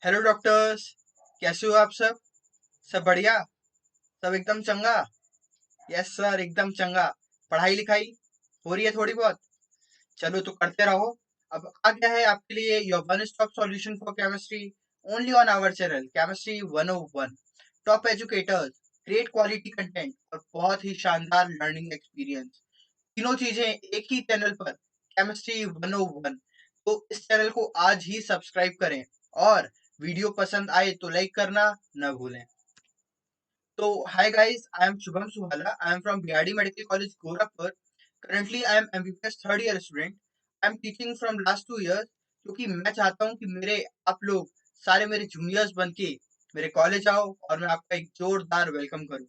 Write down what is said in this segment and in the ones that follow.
Hello doctors. कैसे हो आप सब? सब बढ़िया? सब एकदम चंगा? यस सर, एकदम चंगा। पढ़ाई लिखाई हो रही है थोड़ी बहुत? चलो तो करते रहो। अब आ गया है आपके लिए your one stop solution for chemistry, only on our channel chemistry 101। Top educators, great quality content और बहुत ही शानदार लर्निंग एक्सपीरियंस, तीनों चीजें एक ही चैनल पर, केमिस्ट्री 101। तो इस चैनल को आज ही सब्सक्राइब करें और वीडियो पसंद आए तो लाइक करना न भूलें। तो hi guys, I am Shubham Suhala. I am from BRD medical college Gorakhpur. Currently I am MBBS third year student. I am teaching from last 2 years, क्योंकि मैं चाहता हूं कि मेरे आप लोग सारे मेरे जूनियर्स बन के मेरे कॉलेज आओ और मैं आपका एक जोरदार वेलकम करूं,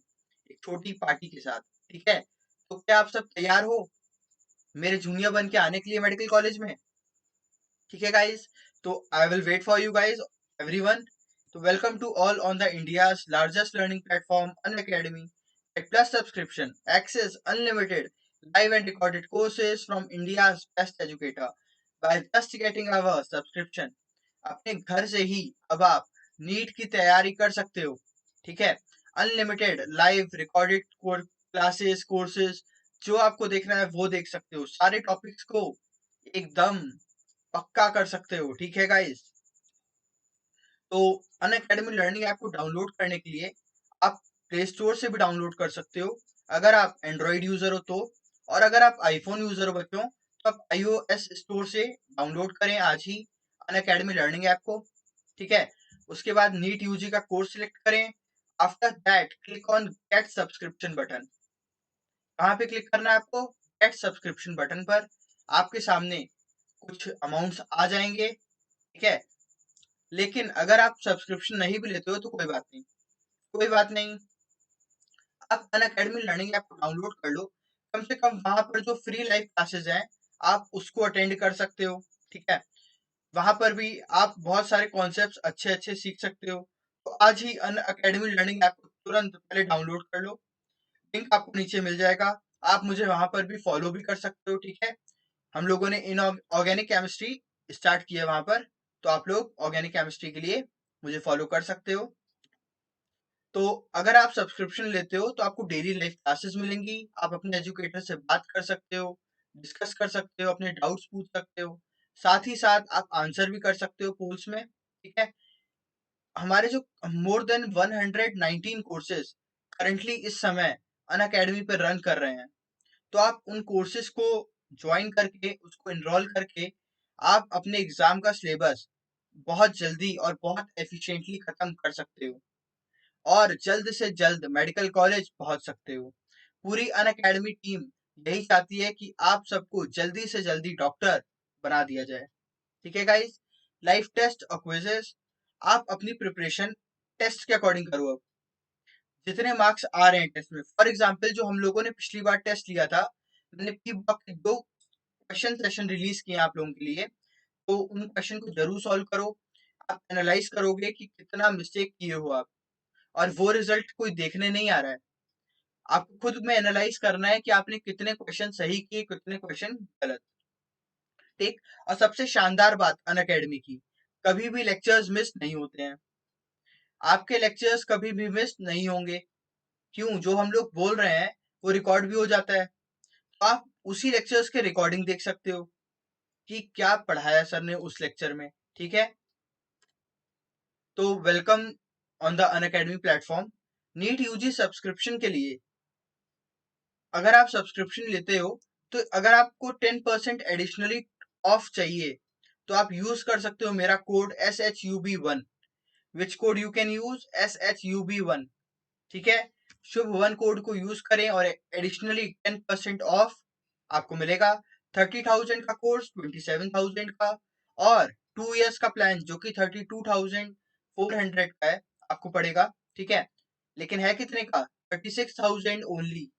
एक छोटी पार्टी के साथ। ठीक है? तो क्या आप सब तैयार हो मेरे जूनियर बन के आने के लिए मेडिकल कॉलेज में? ठीक है गाइस, तो I will wait for you guys, everyone. तो welcome to all on the India's largest learning platform Unacademy at plus subscription, access unlimited live and recorded courses from India's best educator by just getting our subscription। अपने घर से ही अब आप NEET की तैयारी कर सकते हो। ठीक है? Unlimited live recorded classes courses, जो आपको देखना है वो देख सकते हो, सारे टॉपिक्स को एकदम पक्का कर सकते हो। ठीक है गाइस? तो अन अकेडमी लर्निंग ऐप को डाउनलोड करने के लिए आप प्ले स्टोर से भी डाउनलोड कर सकते हो, अगर आप एंड्रॉइड यूजर हो तो। और अगर आप आईफोन यूजर हो बच्चों, तो आप iOS स्टोर से डाउनलोड करें आज ही अन अकेडमी लर्निंग ऐप को। ठीक है? उसके बाद नीट यूजी का कोर्स सिलेक्ट करें। After that click on get subscription button. कहाँ पे क्लिक करना है आपको? गेट सब्सक्रिप्शन बटन पर। आपके सामने कुछ अमाउंट्स आ जाएंगे। ठीक है? लेकिन अगर आप सब्सक्रिप्शन नहीं भी लेते हो तो कोई बात नहीं, कोई बात नहीं। आप अन अकेडमी लर्निंग ऐप को डाउनलोड कर लो। कम से कम वहां पर जो फ्री लाइव क्लासेस हैं, आप उसको अटेंड कर सकते हो। ठीक है? वहां पर भी आप बहुत सारे कॉन्सेप्ट्स अच्छे अच्छे सीख सकते हो। तो आज ही अन अकेडमी लर्निंग ऐप को तुरंत पहले डाउनलोड कर लो। लिंक आपको नीचे मिल जाएगा। आप मुझे वहां पर भी फॉलो भी कर सकते हो। ठीक है? हम लोगों ने इन ऑर्गेनिक केमिस्ट्री स्टार्ट किया वहां पर, तो आप लोग ऑर्गेनिक केमिस्ट्री के लिए मुझे फॉलो कर सकते हो। तो अगर आप सब्सक्रिप्शन लेते हो तो आपको डेली लाइफ क्लासेस मिलेंगी, आप अपने एजुकेटर से बात कर सकते हो, डिस्कस कर सकते हो, अपने डाउट्स पूछ सकते हो, साथ ही साथ आप आंसर भी कर सकते हो पोल्स में। ठीक है? हमारे जो मोर देन 119 कोर्सेज करंटली इस समय अन अकेडमी पर रन कर रहे हैं, तो आप उन कोर्सेज को ज्वाइन करके, उसको एनरोल करके, आप अपने एग्जाम का सिलेबस बहुत जल्दी और बहुत एफिशिएंटली खत्म कर सकते हो और जल्द से जल्द मेडिकल कॉलेज पहुंच सकते हो। पूरी अन अकेडमी टीम यही चाहती है कि आप सबको जल्दी से जल्दी डॉक्टर बना दिया जाए। ठीक है गाइस? लाइफ टेस्ट और क्विजेस, आप अपनी प्रिपरेशन टेस्ट के अकॉर्डिंग करो। अब जितने मार्क्स आ रहे हैं टेस्ट में, फॉर एग्जांपल जो हम लोगों ने पिछली बार टेस्ट लिया था, मैंने पी बॉक के 2 क्वेश्चन सेशन रिलीज किए आप लोगों के लिए, तो उन क्वेश्चन को जरूर सॉल्व करो। आप एनालाइज करोगे कि कितना मिस्टेक किए हो आप, और वो रिजल्ट कोई देखने नहीं आ रहा है। आपको खुद में एनालाइज करना है कि आपने कितने क्वेश्चन सही किए, कितने क्वेश्चन गलत। ठीक? और सबसे शानदार बात अन अकेडमी की, कभी भी लेक्चर्स मिस नहीं होते हैं। आपके लेक्चर्स कभी भी मिस नहीं होंगे। क्यों? जो हम लोग बोल रहे हैं वो रिकॉर्ड भी हो जाता है, तो आप उसी लेक्चर्स के रिकॉर्डिंग देख सकते हो कि क्या पढ़ाया सर ने उस लेक्चर में। ठीक है? तो welcome on the Unacademy platform. NEET UG subscription के लिए अगर आप सब्सक्रिप्शन लेते हो, तो अगर आपको 10% एडिशनली ऑफ चाहिए, तो आप यूज कर सकते हो मेरा code SHUB1। Which code you can use? SHUB1। ठीक है? शुभ वन कोड को यूज करें और एडिशनली 10% ऑफ आपको मिलेगा। 30,000 का कोर्स 27,000 का, और 2 इयर्स का प्लान जो कि 32,400 का है, आपको पड़ेगा। ठीक है? लेकिन है कितने का? 36,000 only.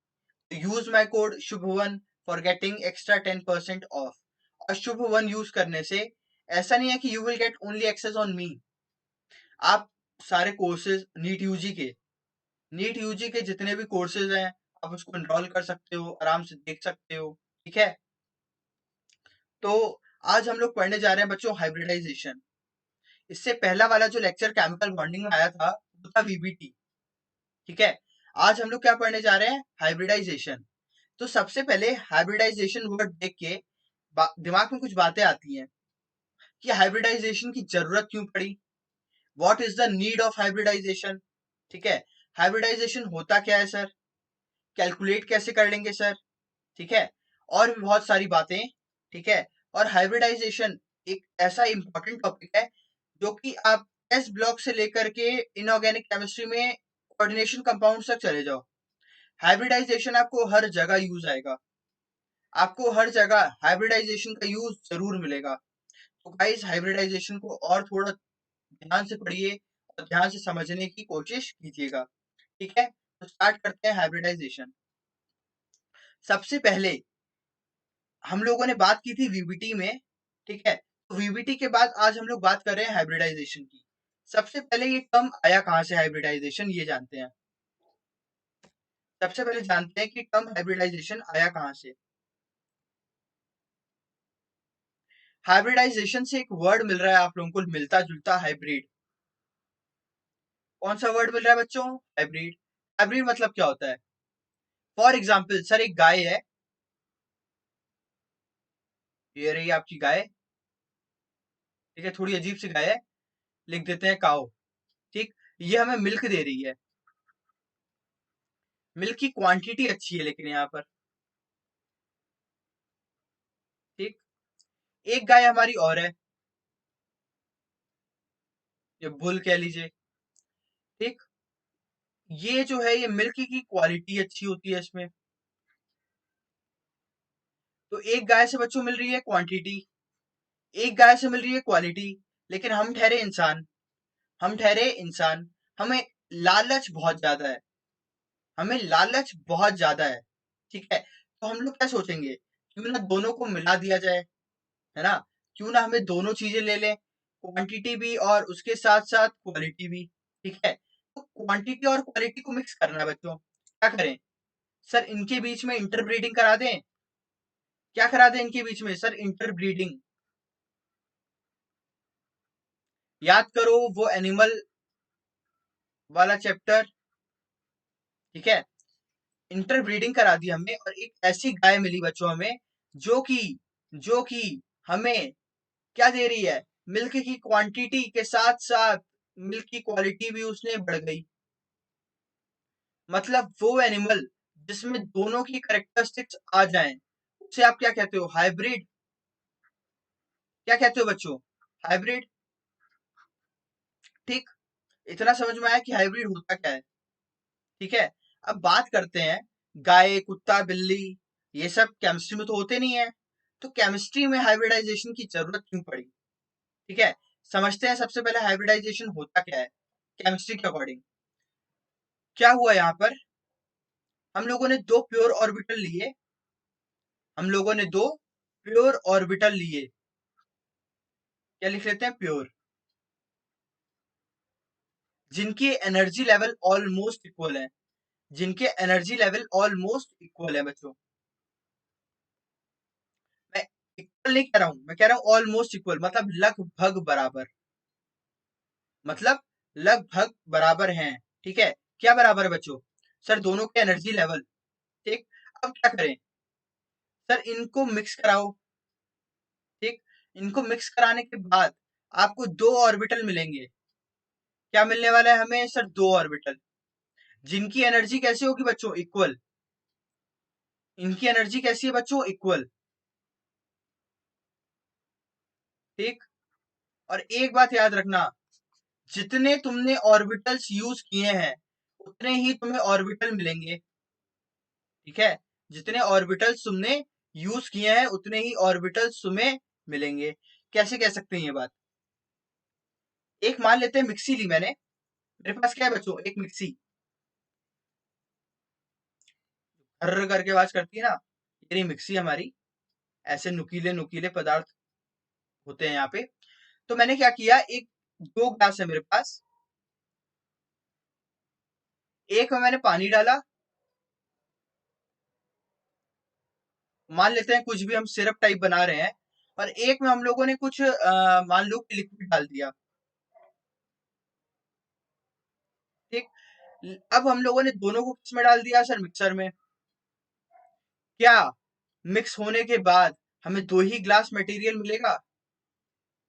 Use my code Shubh one for getting extra 10% of. और शुभ वन यूज करने से ऐसा नहीं है कि you will get only access on me. आप सारे कोर्सेज नीट यूजी के जितने भी कोर्सेज हैं, आप उसको एनरोल कर सकते हो, आराम से देख सकते हो। ठीक है? तो आज हम लोग पढ़ने जा रहे हैं बच्चों हाइब्रिडाइजेशन। इससे पहला वाला जो लेक्चर केमिकल बॉन्डिंग में आया था वो था वीबीटी। ठीक है, आज हम लोग क्या पढ़ने जा रहे हैं? हाइब्रिडाइजेशन। तो सबसे पहले हाइब्रिडाइजेशन वर्ड देख के दिमाग में कुछ बातें आती हैं कि हाइब्रिडाइजेशन की जरूरत क्यों पड़ी, what is the need of hybridisation. ठीक है, हाइब्रिडाइजेशन होता क्या है सर, कैलकुलेट कैसे कर लेंगे सर। ठीक है, और भी बहुत सारी बातें। ठीक है, और हाइब्रिडाइजेशन एक ऐसा इंपॉर्टेंट टॉपिक है जो कि आप एस ब्लॉक से लेकर के इनऑर्गेनिक केमिस्ट्री में कोऑर्डिनेशन कंपाउंड तक चले जाओ, हाइब्रिडाइजेशन आपको हर जगह यूज आएगा, आपको हर जगह हाइब्रिडाइजेशन का यूज जरूर मिलेगा। तो गाइस हाइब्रिडाइजेशन को और थोड़ा ध्यान से पढ़िए और ध्यान से समझने की कोशिश कीजिएगा। ठीक है, तो स्टार्ट करते हैं हाइब्रिडाइजेशन। सबसे पहले हम लोगों ने बात की थी वीबीटी में। ठीक है, तो वीबीटी के बाद आज हम लोग बात कर रहे हैं हाइब्रिडाइजेशन की। सबसे पहले ये टर्म आया कहां से हाइब्रिडाइजेशन, ये जानते हैं। सबसे पहले जानते हैं कि टर्म हाइब्रिडाइजेशन आया कहां से। हाइब्रिडाइजेशन से एक वर्ड मिल रहा है आप लोगों को, मिलता जुलता, हाइब्रिड। कौन सा वर्ड मिल रहा है बच्चों? हाइब्रिड। हाइब्रिड मतलब क्या होता है? फॉर एग्जाम्पल सर, एक गाय है, ये रही आपकी गाय। ठीक है, थोड़ी अजीब सी गाय है, लिख देते हैं काओ। ठीक, ये हमें मिल्क दे रही है, मिल्क की क्वांटिटी अच्छी है लेकिन यहाँ पर। ठीक, एक गाय हमारी और है, ये बुल कह लीजिए। ठीक, ये जो है ये मिल्क की क्वालिटी अच्छी होती है इसमें। तो एक गाय से बच्चों मिल रही है क्वांटिटी, एक गाय से मिल रही है क्वालिटी, लेकिन हम ठहरे इंसान, हम ठहरे इंसान, हमें लालच बहुत ज्यादा है, हमें लालच बहुत ज्यादा है। ठीक है, तो हम लोग क्या सोचेंगे, क्यों ना दोनों को मिला दिया जाए, है ना, क्यों ना हमें दोनों चीजें ले लें, क्वांटिटी भी और उसके साथ साथ क्वालिटी भी। ठीक है, तो क्वांटिटी और क्वालिटी को मिक्स करना है बच्चों, क्या करें सर? इनके बीच में इंटरब्रीडिंग करा दें। क्या करा दें इनके बीच में सर? इंटरब्रीडिंग। याद करो वो एनिमल वाला चैप्टर। ठीक है, इंटरब्रीडिंग करा दी हमने और एक ऐसी गाय मिली बच्चों हमें जो कि हमें क्या दे रही है? मिल्क की क्वांटिटी के साथ साथ मिल्क की क्वालिटी भी उसने बढ़ गई। मतलब वो एनिमल जिसमें दोनों की करेक्टरिस्टिक्स आ जाएं, उसे आप क्या कहते हो? हाइब्रिड। क्या कहते हो बच्चों? हाइब्रिड। ठीक, इतना समझ में आया कि हाइब्रिड होता क्या है। ठीक है, अब बात करते हैं गाय, कुत्ता, बिल्ली, ये सब केमिस्ट्री में तो होते नहीं है, तो केमिस्ट्री में हाइब्रिडाइजेशन की जरूरत क्यों पड़ी? ठीक है, समझते हैं सबसे पहले हाइब्रिडाइजेशन होता क्या है केमिस्ट्री के अकॉर्डिंग। क्या हुआ यहाँ पर, हम लोगों ने दो प्योर ऑर्बिटल लिए, हम लोगों ने दो प्योर ऑर्बिटल लिए, क्या लिख लेते हैं? प्योर, जिनकी एनर्जी लेवल ऑलमोस्ट इक्वल है, जिनके एनर्जी लेवल ऑलमोस्ट इक्वल है बच्चों। मैं इक्वल नहीं कह रहा हूं, मैं कह रहा हूं ऑलमोस्ट इक्वल, मतलब लगभग बराबर, मतलब लगभग बराबर हैं। ठीक है, क्या बराबर है बच्चों? सर दोनों के एनर्जी लेवल। ठीक, अब क्या करें सर? इनको मिक्स कराओ। ठीक, इनको मिक्स कराने के बाद आपको दो ऑर्बिटल मिलेंगे। क्या मिलने वाला है हमें सर? दो ऑर्बिटल, जिनकी एनर्जी कैसी होगी बच्चों? इक्वल। इनकी एनर्जी कैसी है बच्चों? इक्वल। ठीक, और एक बात याद रखना, जितने तुमने ऑर्बिटल्स यूज किए हैं उतने ही तुम्हें ऑर्बिटल मिलेंगे। ठीक है, जितने ऑर्बिटल्स तुमने यूज किए हैं उतने ही ऑर्बिटल्स तुम्हें मिलेंगे। कैसे कह सकते हैं ये बात? एक मान लेते हैं मिक्सी ली मैंने, मेरे पास क्या है बच्चों? एक मिक्सी, हर करके आवाज करती है ना, ये रही मिक्सी हमारी। ऐसे नुकीले नुकीले पदार्थ होते हैं यहाँ पे। तो मैंने क्या किया, एक दो ग्लास है मेरे पास, एक में मैंने पानी डाला, मान लेते हैं कुछ भी हम सिरप टाइप बना रहे हैं, और एक में हम लोगों ने कुछ मान लो कि लिक्विड डाल दिया। अब हम लोगों ने दोनों को किस में डाल दिया सर? मिक्सर में। क्या मिक्स होने के बाद हमें दो ही ग्लास मटेरियल मिलेगा?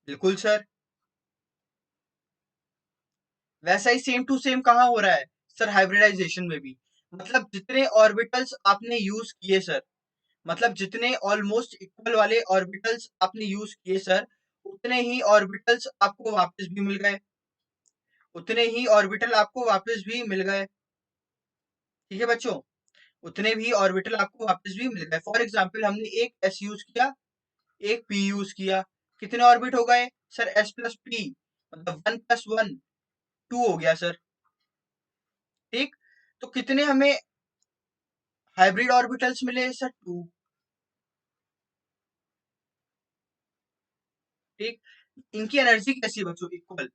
बिल्कुल सर। वैसा ही सेम टू सेम कहाँ हो रहा है सर? हाइब्रिडाइजेशन में भी। मतलब जितने ऑर्बिटल्स आपने यूज किए सर, मतलब जितने ऑलमोस्ट इक्वल वाले ऑर्बिटल्स आपने यूज किए सर, उतने ही ऑर्बिटल्स आपको वापस भी मिल गए, उतने ही ऑर्बिटल आपको वापस भी मिल गए। ठीक है बच्चों, उतने भी ऑर्बिटल आपको वापस भी मिल गए। फॉर एग्जाम्पल हमने एक एस यूज किया, एक पी यूज किया, कितने ऑर्बिट हो गए सर? एस प्लस पी, मतलब 1 + 1 2 हो गया सर। ठीक, तो कितने हमें हाइब्रिड ऑर्बिटल्स मिले सर? 2। ठीक, इनकी एनर्जी कैसी है बच्चों? इक्वल।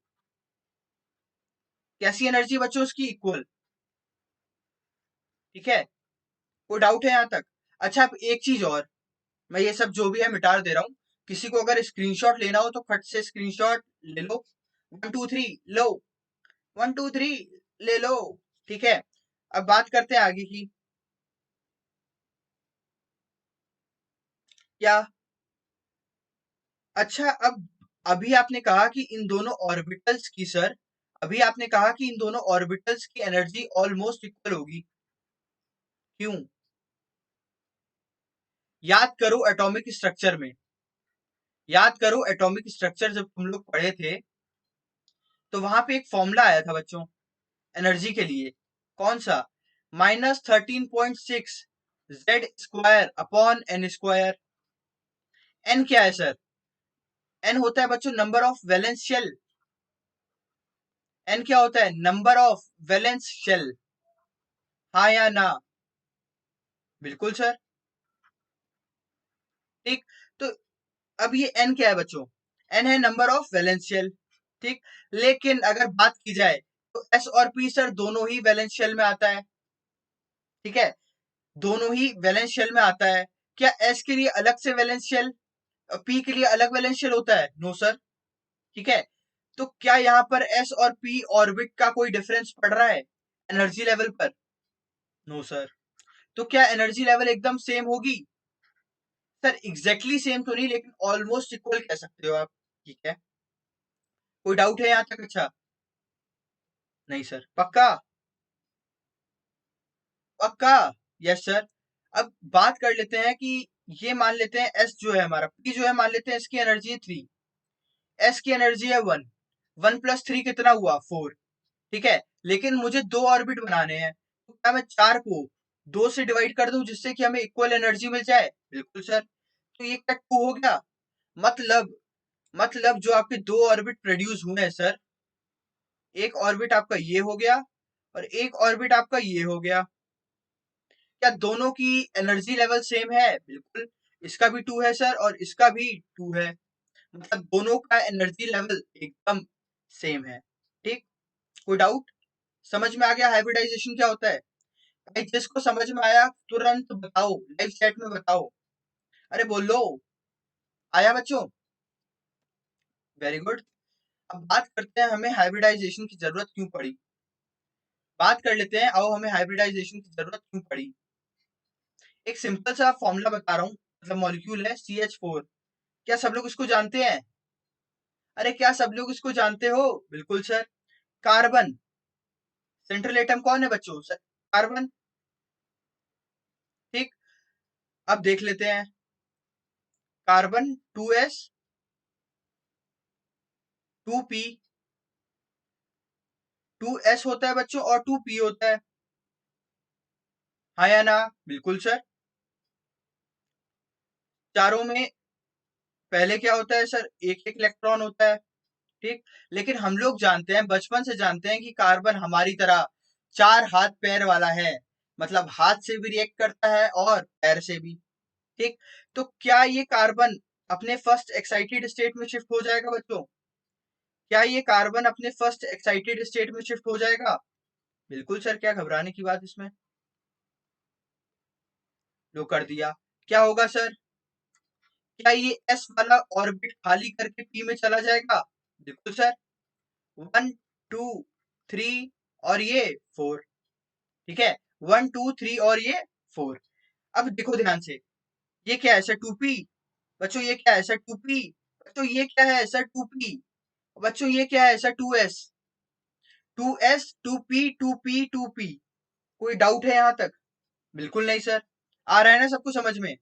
कैसी एनर्जी बच्चों उसकी? इक्वल। ठीक है, कोई डाउट है यहाँ तक? अच्छा, अब एक चीज और, मैं ये सब जो भी है मिटा दे रहा हूँ। किसी को अगर स्क्रीनशॉट लेना हो तो फट से स्क्रीनशॉट ले लो। 1 2 3 लो, 1 2 3 ले लो। ठीक है, अब बात करते हैं आगे की। क्या? अच्छा, अब अभी आपने कहा कि इन दोनों ऑर्बिटल्स की सर, अभी आपने कहा कि इन दोनों ऑर्बिटल्स की एनर्जी ऑलमोस्ट इक्वल होगी। क्यों? याद करो एटॉमिक स्ट्रक्चर में, याद करो एटॉमिक स्ट्रक्चर जब तुम लोग पढ़े थे तो वहां पे एक फॉर्मूला आया था बच्चों एनर्जी के लिए। कौन सा? -13.6 Z² अपॉन n²। एन क्या है सर? एन होता है बच्चों number of valence shell. N क्या होता है? Number of valence shell. हाँ या ना? बिल्कुल सर। ठीक, तो अब ये एन क्या है बच्चों? एन है नंबर ऑफ वैलेंस शेल। ठीक, लेकिन अगर बात की जाए तो एस और पी सर दोनों ही वैलेंस शेल में आता है। ठीक है, दोनों ही वैलेंस शेल में आता है। क्या एस के लिए अलग से वैलेंस शेल, पी के लिए अलग वैलेंस शेल होता है? No sir. ठीक है, तो क्या यहाँ पर एस और पी ऑर्बिट का कोई डिफरेंस पड़ रहा है एनर्जी लेवल पर? No sir. तो क्या एनर्जी लेवल एकदम सेम होगी? सर एग्जैक्टली सेम तो नहीं, लेकिन ऑलमोस्ट इक्वल कह सकते हो आप। ठीक है, कोई डाउट है यहाँ तक? अच्छा, नहीं सर, पक्का? पक्का? Yes sir. अब बात कर लेते हैं कि ये मान लेते हैं एस जो है हमारा, पी जो है मान लेते हैं इसकी एनर्जी है 3, एस की एनर्जी है 1। 1 + 3 कितना हुआ? 4। ठीक है, लेकिन मुझे दो ऑर्बिट बनाने हैं, तो क्या मैं 4 को 2 से डिवाइड कर दूं जिससे कि हमें इक्वल एनर्जी मिल जाए? बिल्कुल सर। तो ये क्या 2 हो गया? मतलब जो आपके दो ऑर्बिट प्रोड्यूस हुए हैं सर, एक ऑर्बिट आपका ये हो गया और एक ऑर्बिट आपका ये हो गया। क्या दोनों की एनर्जी लेवल सेम है? बिल्कुल, इसका भी 2 है सर और इसका भी 2 है। मतलब दोनों का एनर्जी लेवल एकदम सेम है। ठीक, कोई डाउट? समझ में आ गया हाइब्रिडाइजेशन क्या होता है? भाई जिसको समझ में आया तुरंत बताओ, लाइव चैट में बताओ। अरे बोलो। आया बच्चों? Very good. अब बात करते हैं हमें हाइब्रिडाइजेशन की जरूरत क्यों पड़ी। बात कर लेते हैं, आओ, हमें हाइब्रिडाइजेशन की जरूरत क्यों पड़ी। एक सिंपल सा फॉर्मूला बता रहा हूँ, मतलब मॉलिक्यूल है CH4। क्या सब लोग इसको जानते हैं? अरे क्या सब लोग इसको जानते हो? बिल्कुल सर। कार्बन, सेंट्रल एटम कौन है बच्चों? Sir carbon. ठीक, अब देख लेते हैं। कार्बन 2s 2p, 2s होता है बच्चों और 2p होता है। हाँ या ना? बिल्कुल सर। चारों में पहले क्या होता है सर? एक एक इलेक्ट्रॉन होता है। ठीक, लेकिन हम लोग जानते हैं, बचपन से जानते हैं कि कार्बन हमारी तरह 4 हाथ पैर वाला है। मतलब हाथ से भी रिएक्ट करता है और पैर से भी। ठीक, तो क्या ये कार्बन अपने फर्स्ट एक्साइटेड स्टेट में शिफ्ट हो जाएगा बच्चों? क्या ये कार्बन अपने फर्स्ट एक्साइटेड स्टेट में शिफ्ट हो जाएगा? बिल्कुल सर, क्या घबराने की बात इसमें? लो कर दिया। क्या होगा सर? क्या ये एस वाला ऑर्बिट खाली करके पी में चला जाएगा? बिल्कुल सर। 1 2 3 और ये 4। ठीक है, 1 2 3 और ये 4। अब देखो ध्यान से, ये क्या है सर, 2p। बच्चों ये क्या है सर, 2p। बच्चों ये क्या है सर, 2p। बच्चों ये क्या है sir, 2s। 2s 2p 2p 2p। कोई डाउट है यहाँ तक? बिल्कुल नहीं सर। आ रहा है ना सबको समझ में?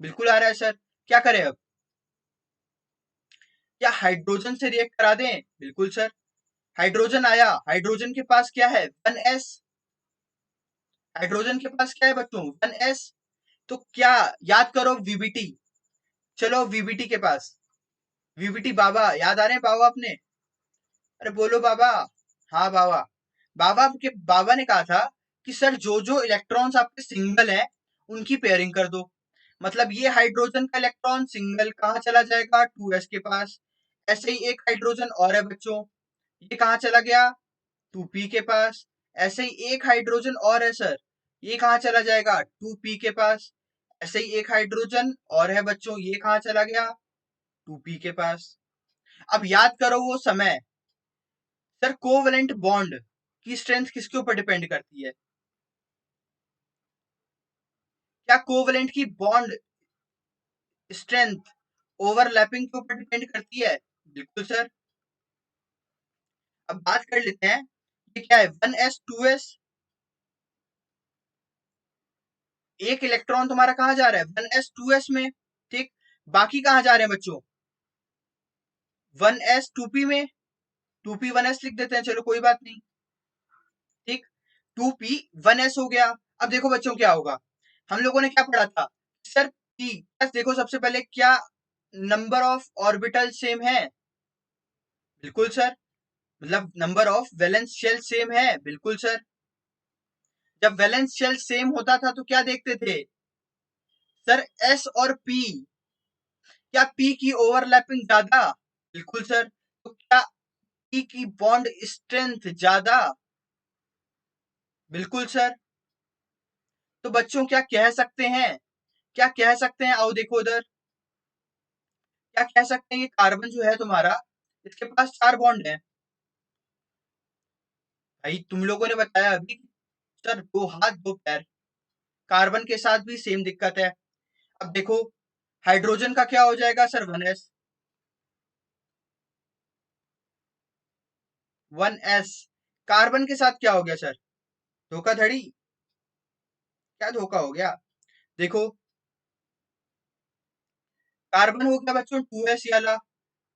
बिल्कुल आ रहा है सर। क्या करें अब? क्या हाइड्रोजन से रिएक्ट करा दें? बिल्कुल सर। हाइड्रोजन आया, हाइड्रोजन के पास क्या है, 1s। हाइड्रोजन के पास क्या है बच्चों, 1s। तो क्या, याद करो वीबीटी। चलो वीबीटी के पास, वीबीटी बाबा, याद आ रहे हैं बाबा अपने? अरे बोलो बाबा। हाँ बाबा। बाबा ने कहा था कि सर जो जो इलेक्ट्रॉन्स आपके सिंगल हैं उनकी पेयरिंग कर दो। मतलब ये हाइड्रोजन का इलेक्ट्रॉन सिंगल कहाँ चला जाएगा, 2s के पास। ऐसे ही एक हाइड्रोजन और है बच्चों, ये कहाँ चला गया, 2p के पास। ऐसे ही एक हाइड्रोजन और है सर, ये कहाँ चला जाएगा, 2p के पास। ऐसे ही एक हाइड्रोजन और है बच्चों, ये कहाँ चला गया, 2p के पास। अब याद करो वो समय। सर कोवलेंट बॉन्ड की स्ट्रेंथ किसके ऊपर डिपेंड करती है? क्या कोवलेंट की बॉन्ड स्ट्रेंथ ओवरलैपिंग के ऊपर डिपेंड करती है? बिल्कुल सर। अब बात कर लेते हैं, ये क्या है, 1s 2s। एक इलेक्ट्रॉन तुम्हारा कहाँ जा रहा है, 1s 2s में। ठीक, बाकी कहाँ जा रहे हैं बच्चों, 1s 2p में। 2p 1s लिख देते हैं, चलो कोई बात नहीं। ठीक, 2p 1s हो गया। अब देखो बच्चों क्या होगा, हम लोगों ने क्या पढ़ा था सर, p। देखो सबसे पहले क्या नंबर ऑफ ऑर्बिटल सेम है? बिल्कुल सर। मतलब number of valence shell same है? बिल्कुल सर। जब वैलेंस शेल सेम होता था तो क्या देखते थे सर, एस और पी। क्या पी की ओवरलैपिंग ज्यादा? बिल्कुल सर। तो क्या पी की बॉन्ड स्ट्रेंथ ज्यादा? बिल्कुल सर। तो बच्चों क्या कह सकते हैं, क्या कह सकते हैं, आओ देखो उधर। क्या कह सकते हैं, ये कार्बन जो है तुम्हारा, इसके पास 4 बॉन्ड है। भाई तुम लोगों ने बताया अभी सर 2 हाथ 2 पैर। कार्बन के साथ भी सेम दिक्कत है। अब देखो हाइड्रोजन का क्या हो जाएगा सर, 1s। 1s। कार्बन के साथ क्या हो गया सर, धोखाधड़ी। क्या धोखा हो गया, देखो कार्बन हो गया बच्चों 2s वाला,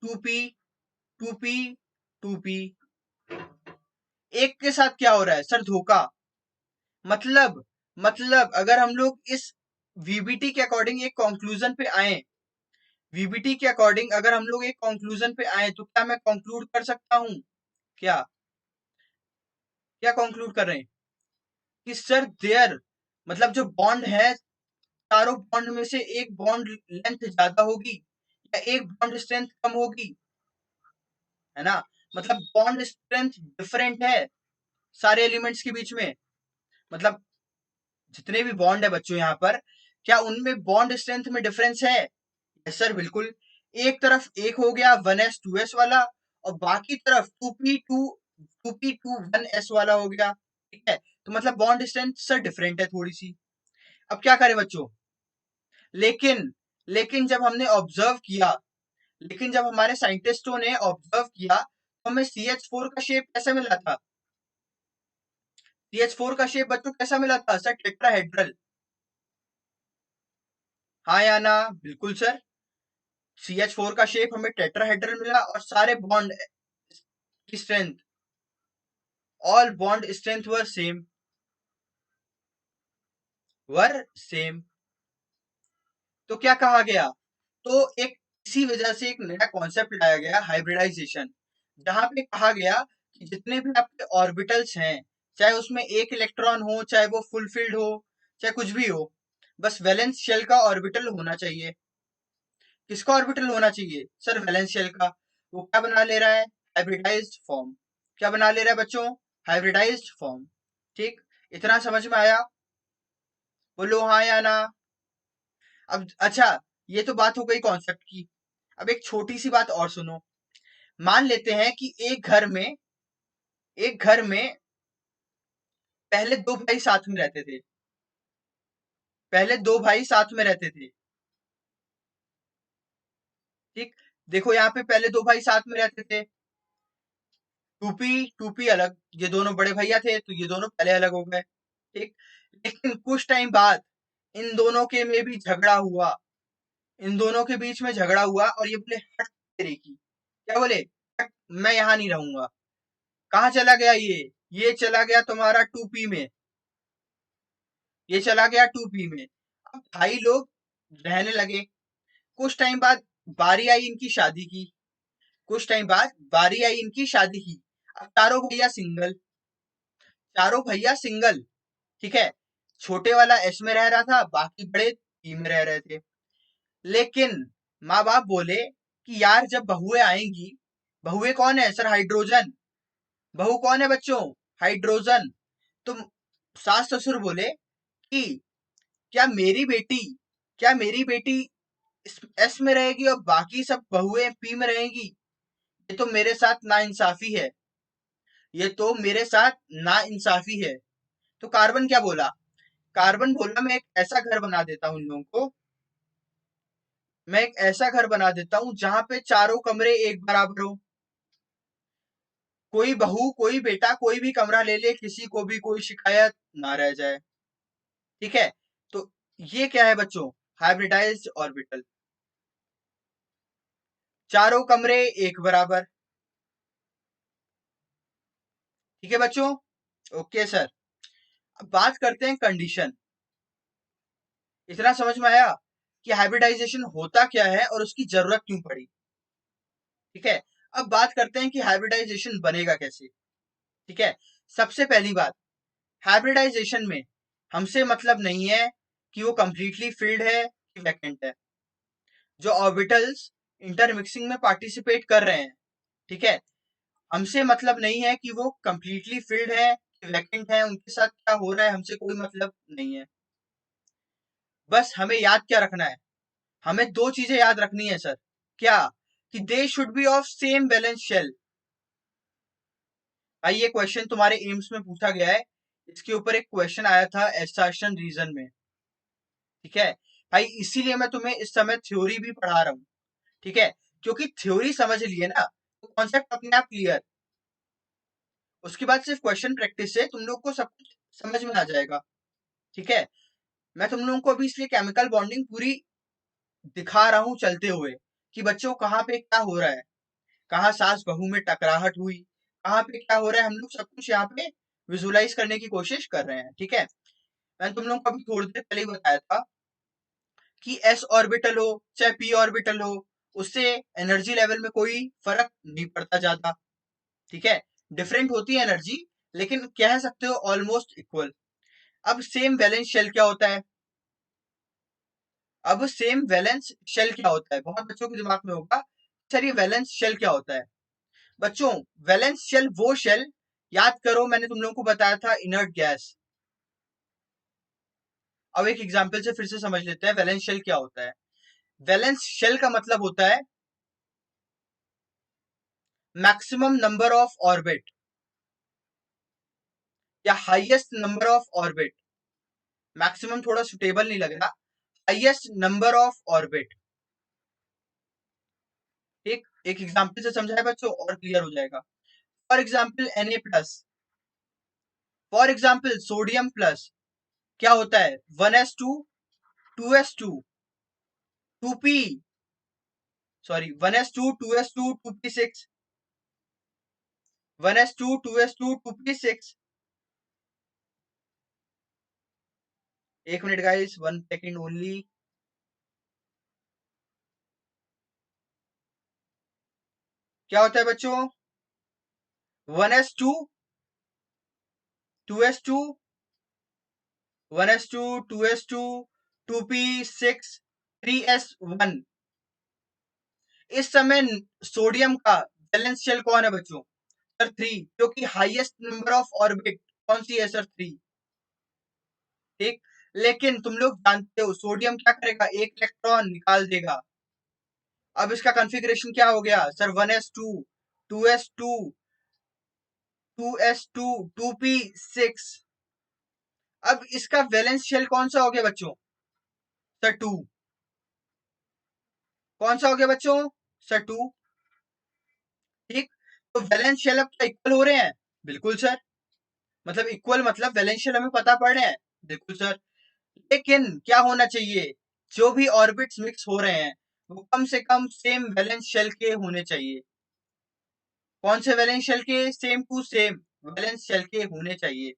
2p 2p 2p। एक के साथ क्या हो रहा है सर, धोखा। मतलब अगर हम लोग इस वीबीटी के अकॉर्डिंग एक कंक्लूजन पे आए, वीबीटी के अकॉर्डिंग अगर हम लोग एक कंक्लूजन पे आए तो क्या मैं कंक्लूड कर सकता हूं, क्या क्या कंक्लूड कर रहे हैं कि सर देयर, मतलब जो बॉन्ड है, चारों बॉन्ड में से एक बॉन्ड लेंथ ज्यादा होगी या एक बॉन्ड स्ट्रेंथ कम होगी, है ना। मतलब बॉन्ड स्ट्रेंथ डिफरेंट है सारे एलिमेंट्स के बीच में। मतलब जितने भी बॉन्ड है बच्चों यहाँ पर, क्या उनमें बॉन्ड स्ट्रेंथ में डिफरेंस है? यस सर बिल्कुल। एक तरफ एक हो गया 1s 2s वाला, और बाकी तरफ 2p 1s वाला हो गया। ठीक है, तो मतलब बॉन्ड स्ट्रेंथ सर डिफरेंट है थोड़ी सी। अब क्या करें बच्चों, लेकिन लेकिन जब हमने ऑब्जर्व किया, लेकिन जब हमारे साइंटिस्टों ने ऑब्जर्व किया तो हमें CH4 का शेप कैसा मिला था, CH4 का शेप बच्चों कैसा मिला था सर, टेट्राहेड्रल। हाँ या ना, बिल्कुल सर। CH4 का शेप हमें टेट्राहेड्रल मिला और सारे बॉन्ड की स्ट्रेंथ, ऑल बॉन्ड स्ट्रेंथ वर सेम। तो क्या कहा गया, तो एक इसी वजह से एक नया कॉन्सेप्ट लाया गया, हाइब्रिडाइजेशन। जहां पे कहा गया कि जितने भी आपके ऑर्बिटल्स हैं, चाहे उसमें एक इलेक्ट्रॉन हो, चाहे वो फुलफिल्ड हो, चाहे कुछ भी हो, बस वैलेंस शेल का ऑर्बिटल होना चाहिए। किसका ऑर्बिटल होना चाहिए सर, वैलेंस शेल का। वो क्या बना ले रहा है, हाइब्रिडाइज्ड फॉर्म। क्या बना ले रहा है बच्चों, हाइब्रिडाइज्ड फॉर्म। ठीक, इतना समझ में आया? बोलो हाँ या ना। अब अच्छा, ये तो बात हो गई कॉन्सेप्ट की। अब एक छोटी सी बात और सुनो। मान लेते हैं कि एक घर में पहले दो भाई साथ में रहते थे, पहले दो भाई साथ में रहते थे। ठीक, देखो यहाँ पे पहले दो भाई साथ में रहते थे। टूपी टूपी अलग, ये दोनों बड़े भैया थे तो ये दोनों पहले अलग हो गए। ठीक, लेकिन कुछ टाइम बाद इन दोनों के में भी झगड़ा हुआ, इन दोनों के बीच में झगड़ा हुआ और ये बोले हट तेरी की, क्या बोले, हट, मैं यहाँ नहीं रहूंगा। कहाँ चला गया ये चला गया तुम्हारा टूपी में, ये चला गया टूपी में। अब भाई लोग रहने लगे। कुछ टाइम बाद बारी आई इनकी शादी की, कुछ टाइम बाद बारी आई इनकी शादी की। अब चारों भैया सिंगल, चारों भैया सिंगल। ठीक है, छोटे वाला एस में रह रहा था, बाकी बड़े टी में रह रहे थे। लेकिन माँ बाप बोले कि यार जब बहुएं आएंगी, बहुएं कौन है सर, हाइड्रोजन। बहू कौन है बच्चों, हाइड्रोजन। तुम सास ससुर बोले कि क्या मेरी बेटी, क्या मेरी बेटी एस में रहेगी और बाकी सब बहुएं पी में रहेंगी, ये तो मेरे साथ नाइंसाफी है, ये तो मेरे साथ नाइंसाफी है। तो कार्बन क्या बोला, कार्बन बोला मैं एक ऐसा घर बना देता हूं इन लोगों को, मैं एक ऐसा घर बना देता हूं जहां पे चारों कमरे एक बराबर हो। कोई बहू कोई बेटा कोई भी कमरा ले ले, किसी को भी कोई शिकायत ना रह जाए। ठीक है, तो ये क्या है बच्चों, हाइब्रिडाइज्ड ऑर्बिटल। चारों कमरे एक बराबर। ठीक है बच्चों, ओके सर। अब बात करते हैं कंडीशन। इतना समझ में आया कि हाइब्रिडाइजेशन होता क्या है और उसकी जरूरत क्यों पड़ी। ठीक है, अब बात करते हैं कि हाइब्रिडाइजेशन बनेगा कैसे। ठीक है, सबसे पहली बात, हाइब्रिडाइजेशन में हमसे मतलब नहीं है कि वो कंप्लीटली फिल्ड है कि वैकेंट है। जो ऑर्बिटल्स इंटरमिक्सिंग में पार्टिसिपेट कर रहे हैं, ठीक है, हमसे मतलब नहीं है कि वो कंप्लीटली फिल्ड है कि वैकेंट है, उनके साथ क्या हो रहा है हमसे कोई मतलब नहीं है। बस हमें याद क्या रखना है, हमें दो चीजें याद रखनी है सर। क्या, कि they should be of same valence shell. भाई ये क्वेश्चन तुम्हारे एम्स में पूछा गया है, इसके ऊपर एक क्वेश्चन आया था एसर्शन रीजन में। ठीक है भाई, इसीलिए मैं तुम्हें इस समय थ्योरी भी पढ़ा रहा हूँ। ठीक है, क्योंकि थ्योरी समझ लिए ना तो कॉन्सेप्ट अपने आप क्लियर, उसके बाद सिर्फ क्वेश्चन प्रैक्टिस से तुम लोग को सब कुछ समझ में आ जाएगा। ठीक है, मैं तुम लोगों को अभी इसलिए केमिकल बॉन्डिंग पूरी दिखा रहा हूँ चलते हुए, कि बच्चों कहाँ पे क्या हो रहा है, कहाँ सास बहू में टकराहट हुई, कहाँ पे क्या हो रहा है, हम लोग सब कुछ यहाँ पे विजुलाइज करने की कोशिश कर रहे हैं। ठीक है, मैंने तुम लोगों को अभी थोड़ी देर पहले ही बताया था कि एस ऑर्बिटल हो चाहे पी ऑर्बिटल हो, उससे एनर्जी लेवल में कोई फर्क नहीं पड़ता ज्यादा। ठीक है, डिफरेंट होती है एनर्जी, लेकिन कह सकते हो ऑलमोस्ट इक्वल। अब सेम वैलेंस शेल क्या होता है, अब सेम वैलेंस शेल क्या होता है, बहुत बच्चों के दिमाग में होगा सर ये वैलेंस शेल क्या होता है। बच्चों, वैलेंस शेल वो शेल, याद करो मैंने तुम लोगों को बताया था इनर्ट गैस। अब एक एग्जांपल से फिर से समझ लेते हैं वैलेंस शेल क्या होता है। वैलेंस शेल का मतलब होता है मैक्सिमम नंबर ऑफ ऑर्बिट या highest number of orbit. Maximum थोड़ा सुटेबल नहीं लग रहा, हाईएस्ट नंबर ऑफ ऑर्बिट। एक एग्जांपल से समझाए बच्चों और क्लियर हो जाएगा। For example Na+, for example sodium plus, क्या होता है 1s2 2s2 2p, sorry 1s2 2s2 2p6, 1s2 2s2 2p6। एक मिनट गाइस, 1 सेकेंड ओनली। क्या होता है बच्चों, 1s2 2s2 1s2 2s2 2p6 3s1। इस समय सोडियम का वैलेंस शेल कौन है बच्चों, सर 3, क्योंकि हाईएस्ट नंबर ऑफ ऑर्बिट कौन सी है सर, 3। ठीक, लेकिन तुम लोग जानते हो सोडियम क्या करेगा, एक इलेक्ट्रॉन निकाल देगा। अब इसका कॉन्फ़िगरेशन क्या हो गया sir, 1s2 2s2 2s2 2p6। अब इसका वैलेंस शेल कौन सा हो गया बच्चों? सर 2। कौन सा हो गया बच्चों? सर 2। ठीक, तो वैलेंस शेल अब क्या इक्वल हो रहे हैं? बिल्कुल सर। मतलब इक्वल मतलब वैलेंस शेल हमें पता पड़ रहे हैं। बिल्कुल सर। लेकिन क्या होना चाहिए? जो भी ऑर्बिट्स मिक्स हो रहे हैं वो कम से कम सेम वैलेंस शेल के होने चाहिए। कौन से वैलेंस शेल के? Same to same valence shell के होने चाहिए।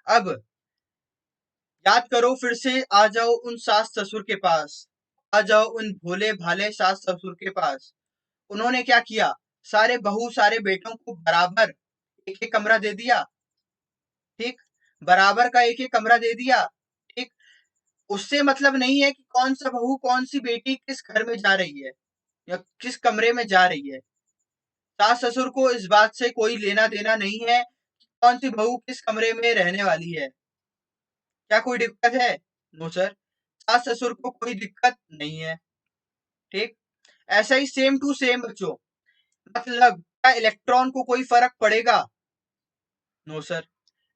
अब याद करो फिर से, आ जाओ उन सास ससुर के पास, आ जाओ उन भोले भाले सास ससुर के पास। उन्होंने क्या किया? सारे बहू सारे बेटों को बराबर एक एक कमरा दे दिया। ठीक, बराबर का एक एक कमरा दे दिया। ठीक, उससे मतलब नहीं है कि कौन सा बहू कौन सी बेटी किस घर में जा रही है या किस कमरे में जा रही है। सास ससुर को इस बात से कोई लेना देना नहीं है कि कौन सी बहू किस कमरे में रहने वाली है। क्या कोई दिक्कत है? नो सर, सास ससुर को कोई दिक्कत नहीं है। ठीक, ऐसा ही सेम टू सेम बच्चों, मतलब क्या इलेक्ट्रॉन को कोई फर्क पड़ेगा? No sir.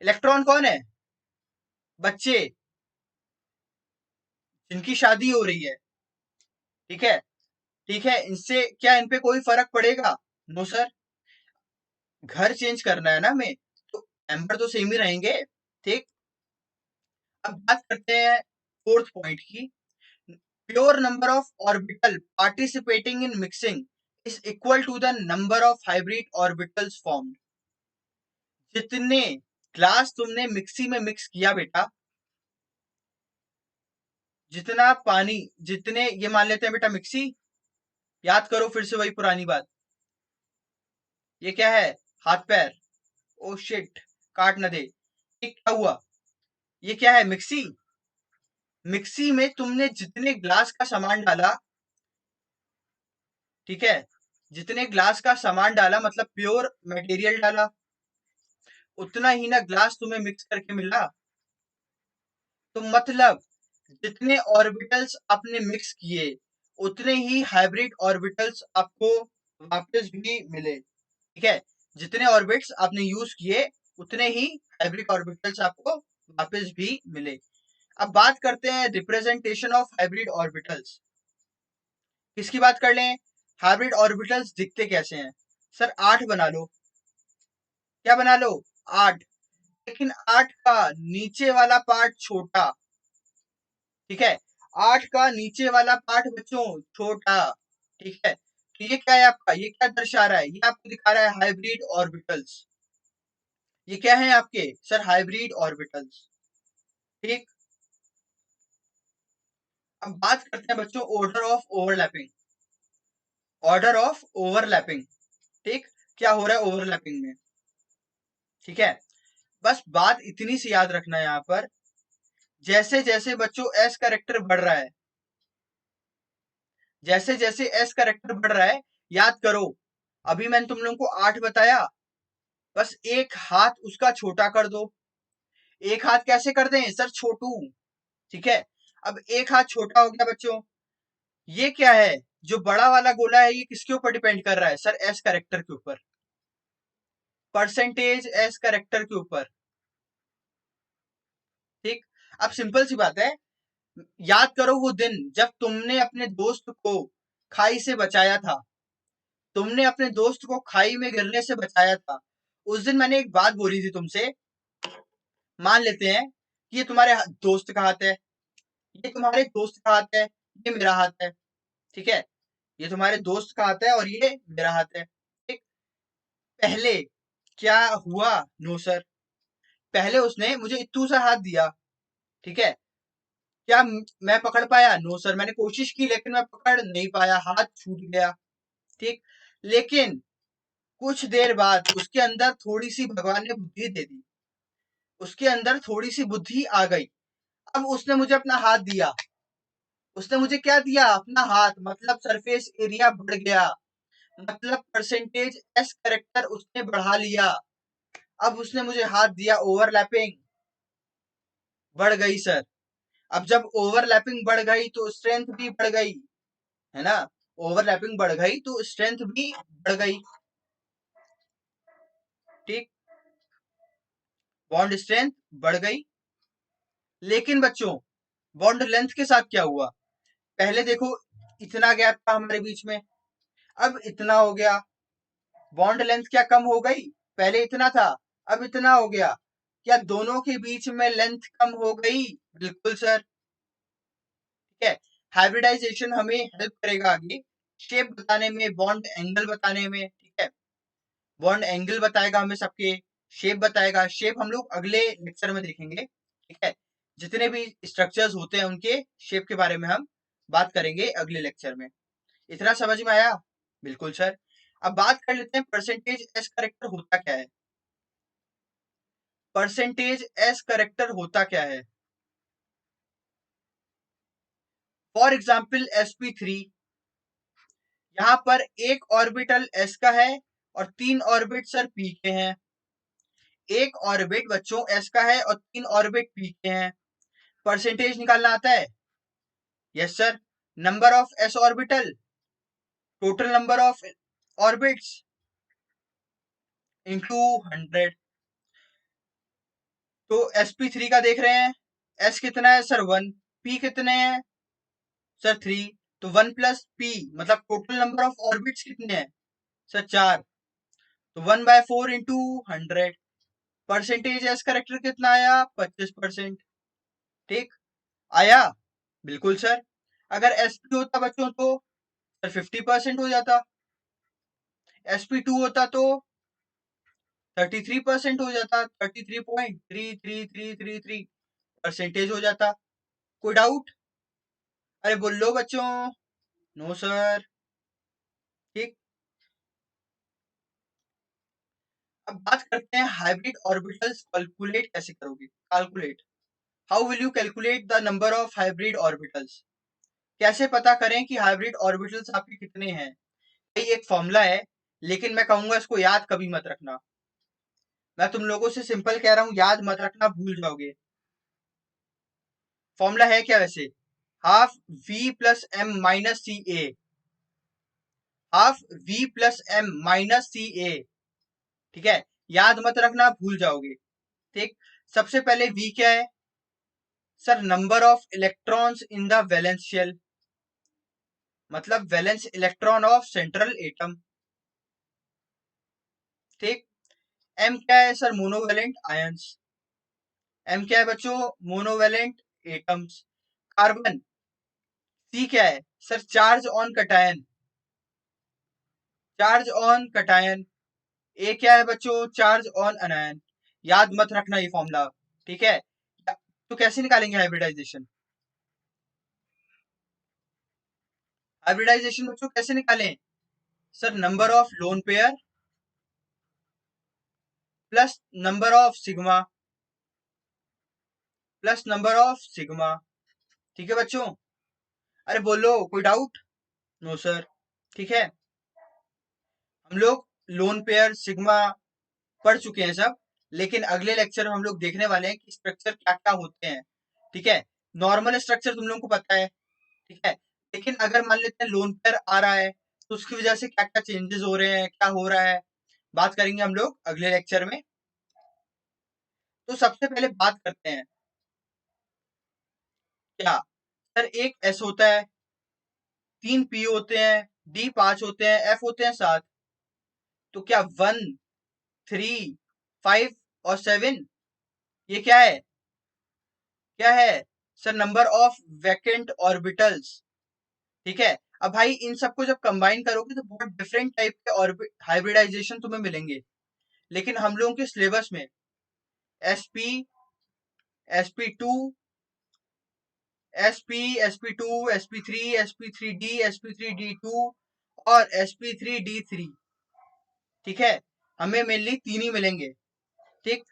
इलेक्ट्रॉन कौन है? बच्चे जिनकी शादी हो रही है। ठीक है, ठीक है, इनसे क्या इन पे कोई फर्क पड़ेगा? No sir. घर चेंज करना है ना हमें, तो नंबर तो सेम ही रहेंगे। ठीक, अब बात करते हैं फोर्थ पॉइंट की। Pure number of orbital participating in mixing is equal to the number of hybrid orbitals formed. जितने ग्लास तुमने मिक्सी में मिक्स किया बेटा, जितना पानी, जितने ये मान लेते हैं बेटा मिक्सी, याद करो फिर से वही पुरानी बात। ये क्या है? हाथ पैर। ओ शिट, काट न दे। ये क्या हुआ? ये क्या है? मिक्सी। मिक्सी में तुमने जितने ग्लास का सामान डाला, ठीक है, जितने ग्लास का सामान डाला मतलब प्योर मटेरियल डाला, उतना ही ना ग्लास तुम्हें मिक्स करके मिला। तो मतलब जितने ऑर्बिटल्स आपने मिक्स किए उतने ही हाइब्रिड ऑर्बिटल्स आपको वापस भी मिले। ठीक है, जितने ऑर्बिट्स आपने यूज किए उतने ही हाइब्रिड ऑर्बिटल्स आपको वापस भी मिले। अब बात करते हैं रिप्रेजेंटेशन ऑफ हाइब्रिड ऑर्बिटल्स। किसकी बात कर लें? हाइब्रिड ऑर्बिटल्स दिखते कैसे हैं? सर 8 बना लो। क्या बना लो? 8। लेकिन 8 का नीचे वाला पार्ट छोटा। ठीक है, 8 का नीचे वाला पार्ट बच्चों छोटा। ठीक है, तो ये क्या है आपका? ये क्या दर्शा रहा है? ये आपको दिखा रहा है हाइब्रिड ऑर्बिटल्स। ये क्या है आपके? Sir hybrid orbitals. ठीक, अब बात करते हैं बच्चों order of overlapping. Order of overlapping. ठीक, क्या हो रहा है ओवरलैपिंग में? ठीक है, बस बात इतनी सी याद रखना है यहाँ पर, जैसे जैसे बच्चों एस कैरेक्टर बढ़ रहा है, जैसे जैसे एस कैरेक्टर बढ़ रहा है, याद करो अभी मैंने तुम लोगों को 8 बताया, बस एक हाथ उसका छोटा कर दो। एक हाथ कैसे कर दें सर? छोटू। ठीक है, अब एक हाथ छोटा हो गया बच्चों। ये क्या है? जो बड़ा वाला गोला है ये किसके ऊपर डिपेंड कर रहा है? सर एस कैरेक्टर के ऊपर, परसेंटेज एस कैरेक्टर के ऊपर। ठीक, अब सिंपल सी बात है, याद करो वो दिन जब तुमने अपने दोस्त को खाई से बचाया था, तुमने अपने दोस्त को खाई में गिरने से बचाया था। उस दिन मैंने एक बात बोली थी तुमसे, मान लेते हैं कि ये तुम्हारे दोस्त का हाथ है, ये तुम्हारे दोस्त का हाथ है, ये मेरा हाथ है। ठीक है, ये तुम्हारे दोस्त का हाथ है और ये मेरा हाथ है। ठीक, पहले क्या हुआ? नो सर, पहले उसने मुझे इत्तू सा हाथ दिया। ठीक है, क्या मैं पकड़ पाया? नो सर, मैंने कोशिश की लेकिन मैं पकड़ नहीं पाया, हाथ छूट गया। ठीक, लेकिन कुछ देर बाद उसके अंदर थोड़ी सी भगवान ने बुद्धि दे दी, उसके अंदर थोड़ी सी बुद्धि आ गई। अब उसने मुझे अपना हाथ दिया। उसने मुझे क्या दिया? अपना हाथ, मतलब सरफेस एरिया बढ़ गया, मतलब परसेंटेज एस करेक्टर उसने बढ़ा लिया। अब उसने मुझे हाथ दिया, ओवरलैपिंग बढ़ गई सर। अब जब ओवरलैपिंग बढ़ गई तो स्ट्रेंथ भी बढ़ गई, है ना? ओवरलैपिंग बढ़ गई तो स्ट्रेंथ भी बढ़ गई। ठीक, बॉन्ड स्ट्रेंथ बढ़ गई। लेकिन बच्चों बॉन्ड लेंथ के साथ क्या हुआ, पहले देखो इतना गैप था हमारे बीच में, अब इतना हो गया। बॉन्ड लेंथ क्या कम हो गई, पहले इतना था अब इतना हो गया, क्या दोनों के बीच में लेंथ कम हो गई? बिल्कुल सर। ठीक है, हाइब्रिडाइजेशन हमें हेल्प करेगा आगे शेप बताने में, बॉन्ड एंगल बताने में। ठीक है, बॉन्ड एंगल बताएगा हमें सबके, शेप बताएगा। शेप हम लोग अगले लेक्चर में देखेंगे। ठीक है, जितने भी स्ट्रक्चर्स होते हैं उनके शेप के बारे में हम बात करेंगे अगले लेक्चर में। इतना समझ में आया? बिल्कुल सर। अब बात कर लेते हैं परसेंटेज एस करेक्टर होता क्या है। परसेंटेज एस करेक्टर होता क्या है? फॉर एग्जाम्पल sp3, यहाँ पर एक ऑर्बिटल s का है और 3 ऑर्बिट सर p के हैं। एक ऑर्बिट बच्चों s का है और 3 ऑर्बिट p के हैं। परसेंटेज निकालना आता है? Yes sir. Number of s orbital, total number of orbits into 100। तो sp3 का देख रहे हैं, s कितना है सर 1, p कितने हैं सर 3, तो 1 प्लस p मतलब टोटल नंबर ऑफ ऑर्बिट्स कितने हैं सर 4, तो 1/4 इंटू 100। परसेंटेज एस करेक्टर कितना आया? 25%। ठीक आया? बिल्कुल सर। अगर sp होता बच्चों तो सर 50% हो जाता, sp2 होता तो 33% हो जाता, 33.33333 परसेंटेज हो जाता। कोई डाउट? अरे बोलो बच्चों। No sir. ठीक, अब बात करते हैं हाइब्रिड ऑर्बिटल्स कैलकुलेट कैसे करोगे। Calculate, how will you calculate the number of hybrid orbitals? कैसे पता करें कि हाइब्रिड ऑर्बिटल्स आपके कितने हैं? भाई एक फॉर्मूला है, लेकिन मैं कहूंगा इसको याद कभी मत रखना। मैं तुम लोगों से सिंपल कह रहा हूं, याद मत रखना, भूल जाओगे। फॉर्मूला है क्या वैसे? Half v plus M minus C A, half v plus M minus C A. ठीक है, याद मत रखना, भूल जाओगे। ठीक, सबसे पहले v क्या है sir? Number of electrons in the valence shell, मतलब valence electron of central atom. ठीक, m क्या है सर? Monovalent ions. m क्या है बच्चों? Monovalent atoms. कार्बन c क्या है sir? Charge on cation, charge on cation. A क्या है बच्चों? Charge on anion. याद मत रखना ये फॉर्मूला। ठीक है, तो कैसे निकालेंगे हाइब्रिडाइजेशन? हाइब्रिडाइजेशन बच्चों कैसे निकालें sir? Number of lone pair plus number of sigma, plus number of sigma. ठीक है बच्चों? अरे बोलो, कोई डाउट? No sir. ठीक है, हम लोग लोन पेयर सिग्मा पढ़ चुके हैं सब, लेकिन अगले लेक्चर में हम लोग देखने वाले हैं कि स्ट्रक्चर क्या क्या होते हैं। ठीक है, नॉर्मल स्ट्रक्चर तुम लोगों को पता है। ठीक है, लेकिन अगर मान लेते हैं लोन पेयर आ रहा है तो उसकी वजह से क्या क्या चेंजेस हो रहे हैं, क्या हो रहा है, बात करेंगे हम लोग अगले लेक्चर में। तो सबसे पहले बात करते हैं क्या सर, एक एस होता है, 3 पी होते हैं, डी 5 होते हैं, एफ होते हैं 7। तो क्या 1, 3, 5 और 7 ये क्या है? क्या है sir? Number of vacant orbitals. ठीक है, अब भाई इन सबको जब कंबाइन करोगे तो बहुत डिफरेंट टाइप के ऑर्बिट हाइब्रिडाइजेशन तुम्हें मिलेंगे, लेकिन हम लोगों के सिलेबस में sp, sp2, sp, sp2, sp3, sp3d, sp3d2 और sp3d3। ठीक है, हमें मेनली 3 ही मिलेंगे। ठीक,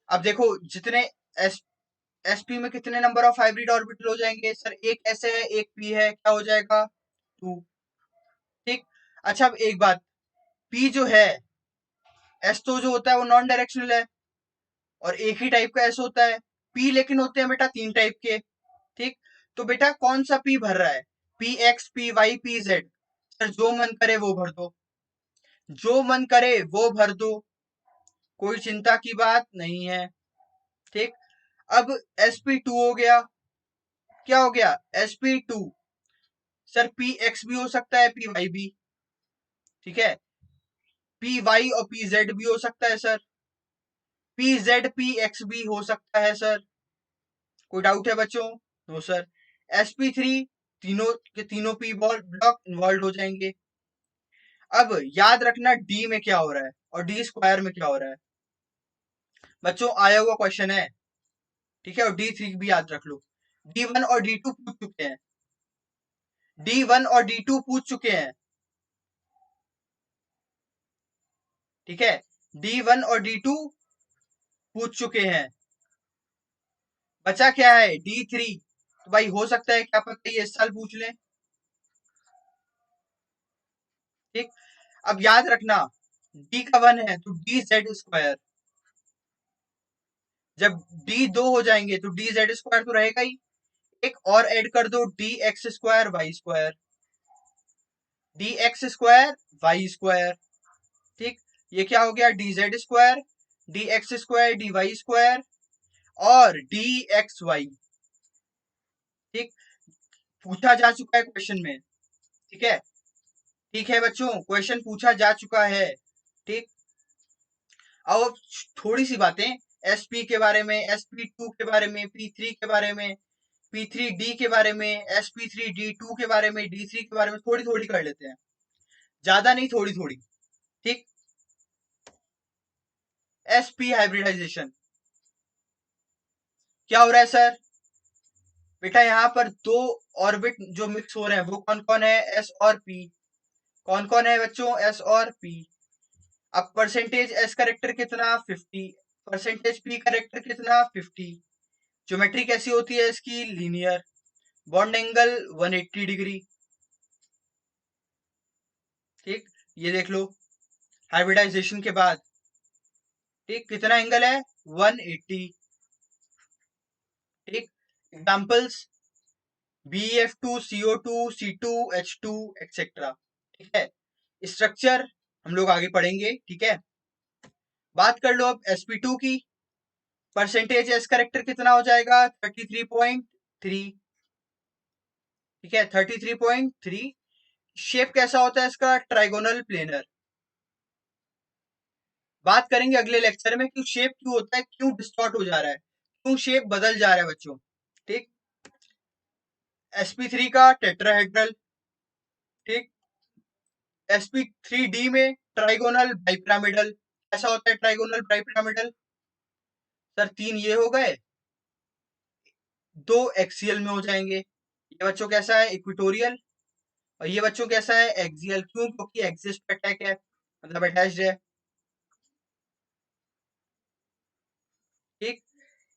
अब देखो जितने एस sp में कितने नंबर ऑफ हाइब्रिड ऑर्बिटल हो जाएंगे सर? एक ऐसे है, एक p है, क्या हो जाएगा? 2। ठीक, अच्छा अब एक बात, p जो है, s तो जो होता है वो नॉन डायरेक्शनल है और एक ही टाइप का s होता है। p लेकिन होते हैं बेटा 3 टाइप के। ठीक, तो बेटा कौन सा p भर रहा है? P x, P y, P z. Sir जो मन करे वो भर दो, जो मन करे वो भर दो, कोई चिंता की बात नहीं है। ठीक, अब sp2 हो गया, क्या हो गया sp2। सर px भी हो सकता है, py भी, ठीक है, py और pz भी हो सकता है सर, pz px भी हो सकता है सर। कोई डाउट है बच्चों? No sir. sp3 तीनों के तीनों p ब्लॉक इन्वॉल्व हो जाएंगे। अब याद रखना d में क्या हो रहा है और d स्क्वायर में क्या हो रहा है बच्चों, आया हुआ क्वेश्चन है, ठीक है, और d3 भी याद रख लो। d1 और d2 पूछ चुके हैं, d1 और d2 पूछ चुके हैं, ठीक है, d1 और d2 पूछ चुके हैं। बचा क्या है d3, तो भाई हो सकता है क्या पता ये इस साल पूछ लें, ठीक। अब याद रखना d का 1 है तो dz स्क्वायर, जब d 2 हो जाएंगे तो dz स्क्वायर तो रहेगा ही, एक और ऐड कर दो dx square y square, dx square y square, ठीक। ये क्या हो गया dz square, dx square dy square और dxy, ठीक। पूछा जा चुका है क्वेश्चन में, ठीक है, ठीक है बच्चों, क्वेश्चन पूछा जा चुका है, ठीक। अब थोड़ी सी बातें sp के बारे में, sp2 के बारे में, p3 के बारे में, p3d के बारे में, sp3d2 के बारे में, d3 के बारे में थोड़ी थोड़ी कर लेते हैं, ज्यादा नहीं, थोड़ी थोड़ी, ठीक। sp हाइब्रिडाइजेशन क्या हो रहा है सर? बेटा यहाँ पर दो ऑर्बिट जो मिक्स हो रहे हैं वो कौन कौन है, s और p। कौन कौन है बच्चों, s और p। अब परसेंटेज s करेक्टर कितना 50, परसेंटेज p करेक्टर कितना 50। ज्योमेट्री कैसी होती है इसकी, लीनियर, बॉन्ड एंगल 180 डिग्री, ठीक। ये देख लो हाइब्रिडाइजेशन के बाद, ठीक, कितना एंगल है 180, ठीक। Examples BF2 CO2 C2 H2 etcetera, ठीक है। स्ट्रक्चर हम लोग आगे पढ़ेंगे, ठीक है। बात कर लो अब sp2 की, परसेंटेज s करेक्टर कितना हो जाएगा 33.3, ठीक है, 33.3। शेप कैसा होता है इसका, ट्राइगोनल प्लेनर। बात करेंगे अगले लेक्चर में कि शेप क्यों होता है, क्यों डिस्टॉर्ट हो जा रहा है, क्यों शेप बदल जा रहा है बच्चों, ठीक। sp3 का टेट्राहेड्रल, ठीक। sp3d में ट्राइगोनल बाइपिरामिडल, ऐसा होता है ट्राइगोनल बाइपिरामिडल। सर तीन ये हो गए, दो एक्सियल में हो जाएंगे, ये बच्चों कैसा है इक्विटोरियल, और ये बच्चों कैसा है एक्सियल, क्यों, क्योंकि एक्सिस पे अटैक है, मतलब अटैच्ड है, ठीक।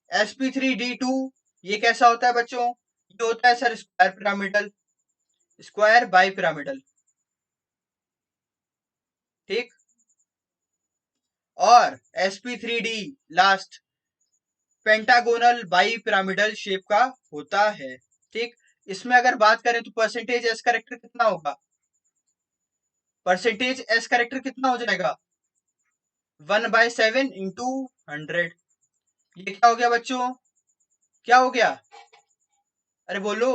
sp3d2 ये कैसा होता है बच्चों, ये होता है sir square pyramidal, square bi pyramidal, ठीक। और sp3d last pentagonal bi pyramidal shape का होता है, ठीक। इसमें अगर बात करें तो परसेंटेज एस करेक्टर कितना होगा, परसेंटेज एस करेक्टर कितना हो जाएगा 1/7 इंटू 100। ये क्या हो गया बच्चों, क्या हो गया, अरे बोलो,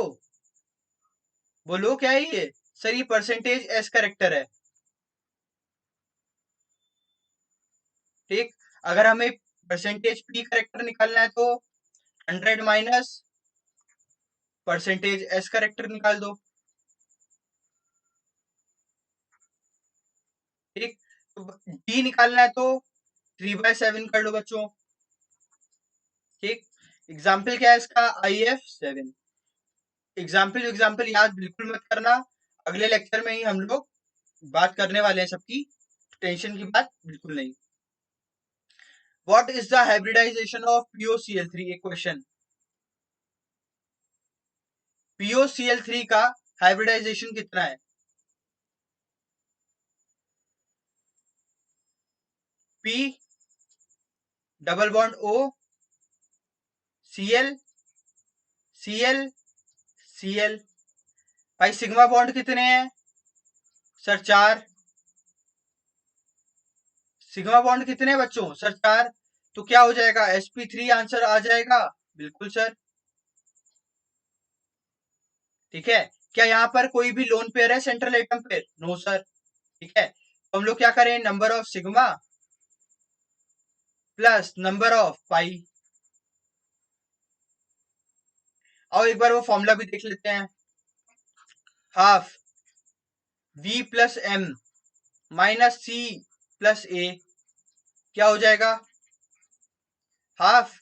बोलो क्या है ये, सर ये परसेंटेज एस करेक्टर है, ठीक। अगर हमें परसेंटेज पी करेक्टर निकालना है तो 100 माइनस परसेंटेज एस करेक्टर निकाल दो, ठीक। तो डी निकालना है तो 3/7 कर लो बच्चों, ठीक। एग्जाम्पल क्या है इसका, IF7। एग्जाम्पल एग्जाम्पल याद बिल्कुल मत करना, अगले लेक्चर में ही हम लोग बात करने वाले हैं सबकी, टेंशन की बात बिल्कुल नहीं। What is the hybridisation of POCl3, एक क्वेश्चन, POCl3 का हाइब्रिडाइजेशन कितना है, P double bond O Cl Cl Cl, भाई सिग्मा बॉन्ड कितने हैं सर, 4, सिग्मा बॉन्ड कितने हैं बच्चों सर 4, तो क्या हो जाएगा sp3 आंसर आ जाएगा बिल्कुल सर। ठीक है, क्या यहाँ पर कोई भी लोन पेयर है central atom pair? No sir. ठीक है, तो हम लोग क्या करें, number of sigma plus number of pi. और एक बार वो फॉर्मूला भी देख लेते हैं। Half v plus M minus C plus A, क्या हो जाएगा? हाफ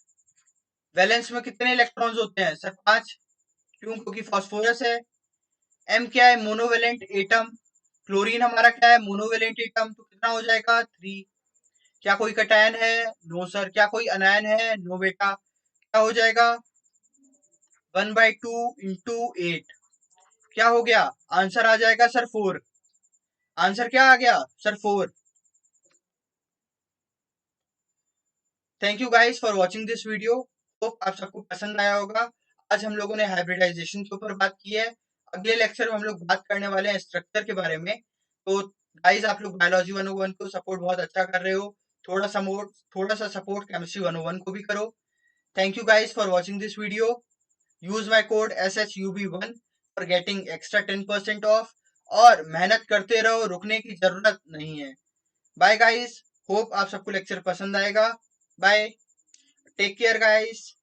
वैलेंस में कितने इलेक्ट्रॉन्स होते हैं सर? 5। क्यों? क्योंकि फास्फोरस है। एम क्या है? Monovalent atom. क्लोरीन हमारा क्या है? Monovalent atom. तो कितना हो जाएगा? 3। क्या कोई कटायन है? No sir. क्या कोई अनायन है? नो बेटा। क्या हो जाएगा? 1/2 इंटू 8। क्या हो गया? आंसर आ जाएगा सर 4। आंसर क्या आ गया sir? 4। Thank you guys for watching this video. Hope आप सबको पसंद आया होगा। आज हम लोगों ने हाइब्रिडाइजेशन के ऊपर बात की है। अगले लेक्चर में हम लोग बात करने वाले हैं स्ट्रक्चर के बारे में। तो गाइस आप लोग बायोलॉजी 101 को सपोर्ट बहुत अच्छा कर रहे हो। थोड़ा सा सपोर्ट केमिस्ट्री 101 को भी करो। Thank you guys for watching this video. Use my code SHUB1 for getting extra 10% of. और मेहनत करते रहो, रुकने की जरूरत नहीं है। बाय गाइस, होप आप सबको लेक्चर पसंद आएगा। Bye, take care guys.